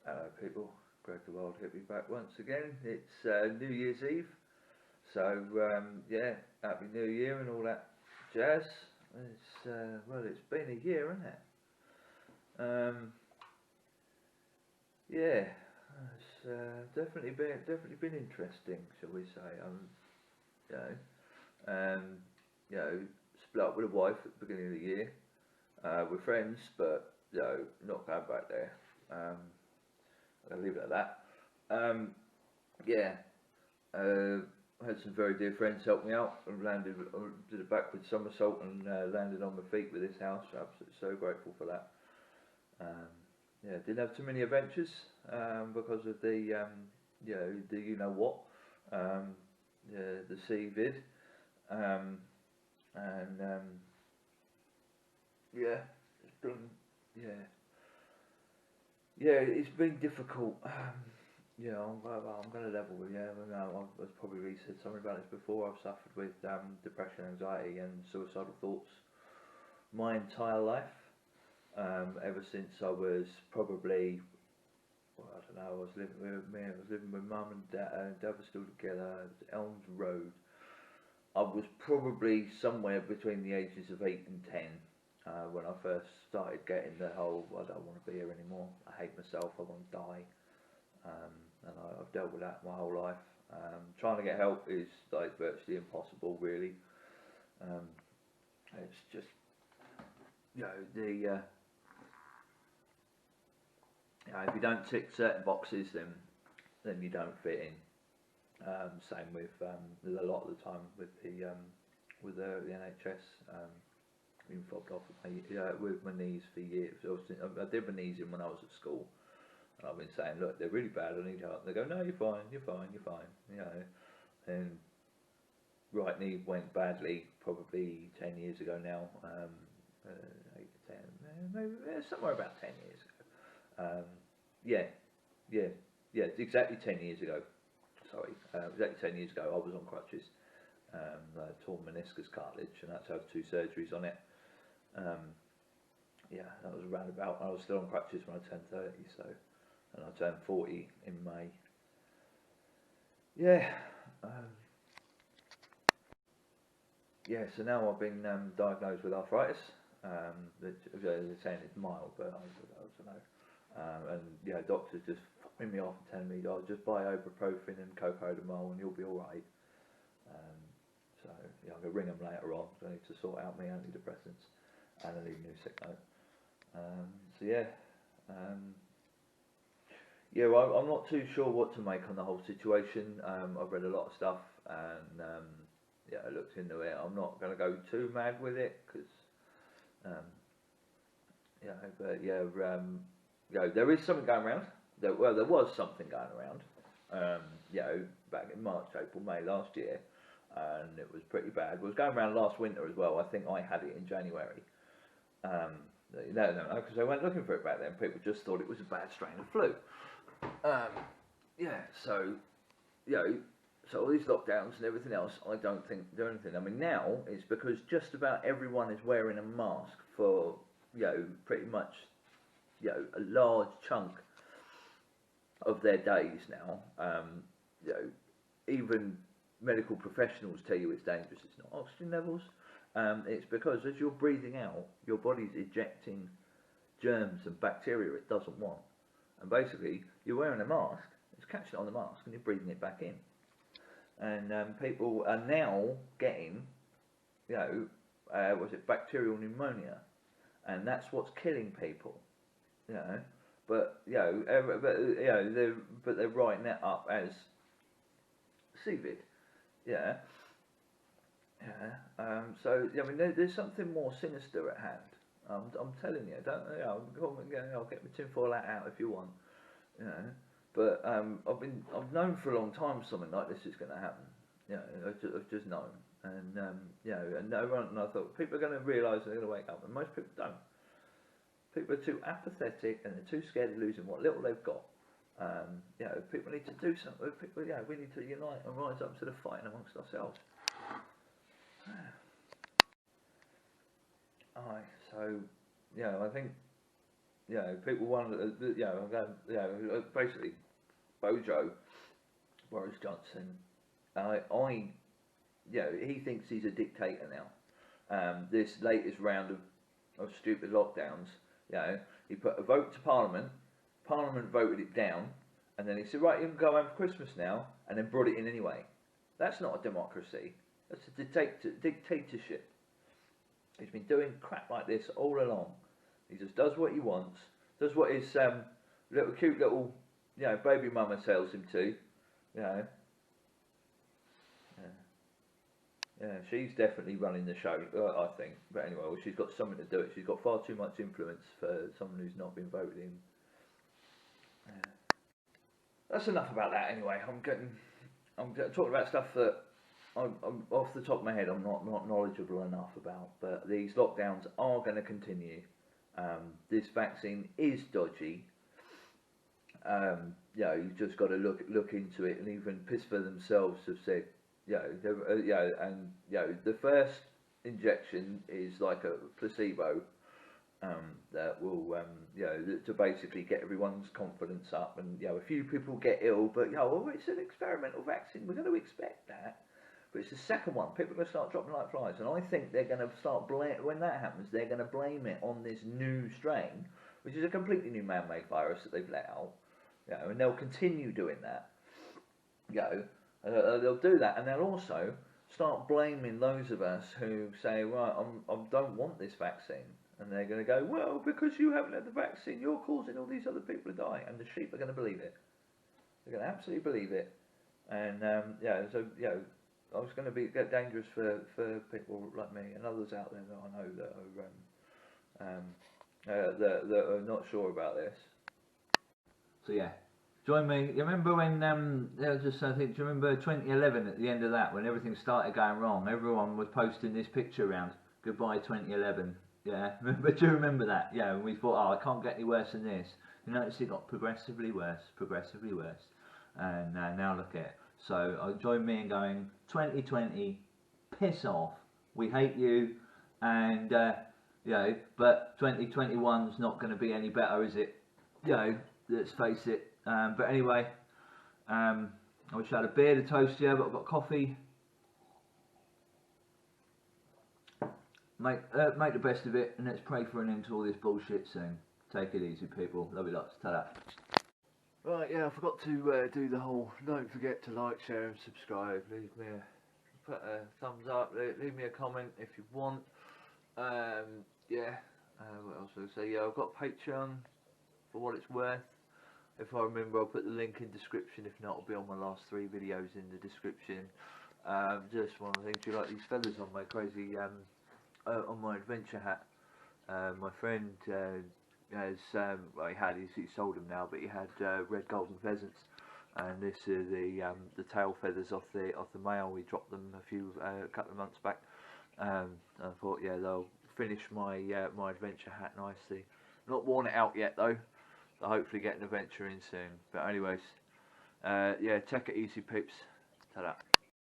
Hello people, Greg the Wild Hippie back once again. It's New Year's Eve, so yeah, Happy New Year and all that jazz. It's well, it's been a year, hasn't it? Yeah, it's definitely been interesting, shall we say? You know, you know, split up with a wife at the beginning of the year. We're friends, but not going back there. I'll leave it at that. Um, yeah, I had some very dear friends help me out and did a backward somersault and landed on my feet with this house. Absolutely so grateful for that. Um, yeah, didn't have too many adventures because of the the you know what, um, the CVID, um, and yeah, it's done. Yeah, yeah, it's been difficult. I'm going to level with you. I've probably said something about this before. I've suffered with depression, anxiety, and suicidal thoughts my entire life. Ever since I was probably, well, I don't know. I was living with me. I was living with mum and dad. Dad was still together. It was Elms Road. I was probably somewhere between the ages of 8 and 10 when I first started getting the whole I don't want to be here anymore. I hate myself. I want to die. And I've dealt with that my whole life. Trying to get help is like virtually impossible, really. Um, it's just if you don't tick certain boxes, then you don't fit in. Same with a lot of the time with the NHS. Been fobbed off with my knees for years. I did my knees in when I was at school. And I've been saying, look, they're really bad, I need help. They go, no, you're fine, you're fine, you're fine. And right knee went badly probably 10 years ago now. 8 to 10, maybe somewhere about 10 years ago. Yeah, it's exactly 10 years ago. Sorry, exactly 10 years ago I was on crutches. I torn meniscus cartilage and I had to have 2 surgeries on it. That was around about when I was still on crutches when I turned 30, so, and I turned 40 in May. So now I've been diagnosed with arthritis. They're saying it's mild, but I don't know. And doctors just fucking me off and telling me, oh, just buy ibuprofen and cocodamol and you'll be alright. I'm going to ring them later on, so I need to sort out my antidepressants and I need a new sick note. I'm not too sure what to make on the whole situation. I've read a lot of stuff and I looked into it. I'm not going to go too mad with it because there is something going around. There was something going around. Back in March, April, May last year, and it was pretty bad. It was going around last winter as well. I think I had it in January. No, because I went looking for it back then. People just thought it was a bad strain of flu. So all these lockdowns and everything else, I don't think do anything. I mean, now it's because just about everyone is wearing a mask for pretty much a large chunk of their days now. Even medical professionals tell you it's dangerous. It's not oxygen levels. It's because as you're breathing out, your body's ejecting germs and bacteria it doesn't want. And basically, you're wearing a mask, it's catching it on the mask, and you're breathing it back in. And people are now getting, bacterial pneumonia, and that's what's killing people. But they're writing that up as CVID. There's something more sinister at hand. I'm telling you, I'll get my tinfoil hat out if you want, But I've known for a long time something like this is going to happen. I've just known, and and I thought people are going to realise they're going to wake up, and most people don't. People are too apathetic and they're too scared of losing what little they've got. People need to do something. We need to unite and rise up to the fight amongst ourselves. I think you know, people want, you know, basically, Bojo, Boris Johnson, you know, he thinks he's a dictator now. This latest round of stupid lockdowns, you know, he put a vote to Parliament, Parliament voted it down, and then he said, right, you can go home for Christmas now, and then brought it in anyway. That's not a democracy, that's a dictatorship. He's been doing crap like this all along. He just does what he wants, does what his cute little, you know, baby mama tells him to, you know. Yeah, she's definitely running the show, I think. But anyway, well, she's got something to do it. She's got far too much influence for someone who's not been voted in. Yeah. That's enough about that. Anyway, I'm talking about stuff that I'm off the top of my head. I'm not knowledgeable enough about. But these lockdowns are going to continue. This vaccine is dodgy. You know, you've just got to look into it, and even PISFA themselves have said, the first injection is like a placebo that will, to basically get everyone's confidence up, and you know, a few people get ill, but it's an experimental vaccine. We're going to expect that, but it's the second one. People are going to start dropping like flies, and I think they're going to start when that happens, they're going to blame it on this new strain, which is a completely new man-made virus that they've let out. You know, and they'll continue doing that. They'll do that, and they'll also start blaming those of us who say, right, I don't want this vaccine, and they're going to go, well, because you haven't had the vaccine, you're causing all these other people to die, and the sheep are going to believe it. They're going to absolutely believe it, and it's going to get dangerous for people like me and others out there that I know that are not sure about this. So yeah. Join me. You remember when do you remember 2011 at the end of that, when everything started going wrong? Everyone was posting this picture around. Goodbye 2011. Yeah, do you remember that? Yeah, and we thought, oh, it can't get any worse than this. You notice it got progressively worse, and now look at it. So join me in going 2020, piss off. We hate you, and but 2021's not going to be any better, is it? Let's face it. But anyway, I wish I had a beer to toast you, but I've got coffee. Make the best of it, and let's pray for an end to all this bullshit soon. Take it easy, people. Love you lots. Ta-da. Right, yeah, I forgot to do the whole, don't forget to like, share and subscribe. Put a thumbs up, leave me a comment if you want. What else would I say? Yeah, I've got Patreon for what it's worth. If I remember, I'll put the link in description. If not, it'll be on my last 3 videos in the description. Just one thing, do you like these feathers on my crazy, on my adventure hat? My friend has, he sold them now, but he had red golden pheasants, and this is the tail feathers off the male. We dropped them a couple of months back. I thought, yeah, they'll finish my my adventure hat nicely. Not worn it out yet though. I'll hopefully get an adventure in soon. But anyways, take it easy, peeps. Ta-da.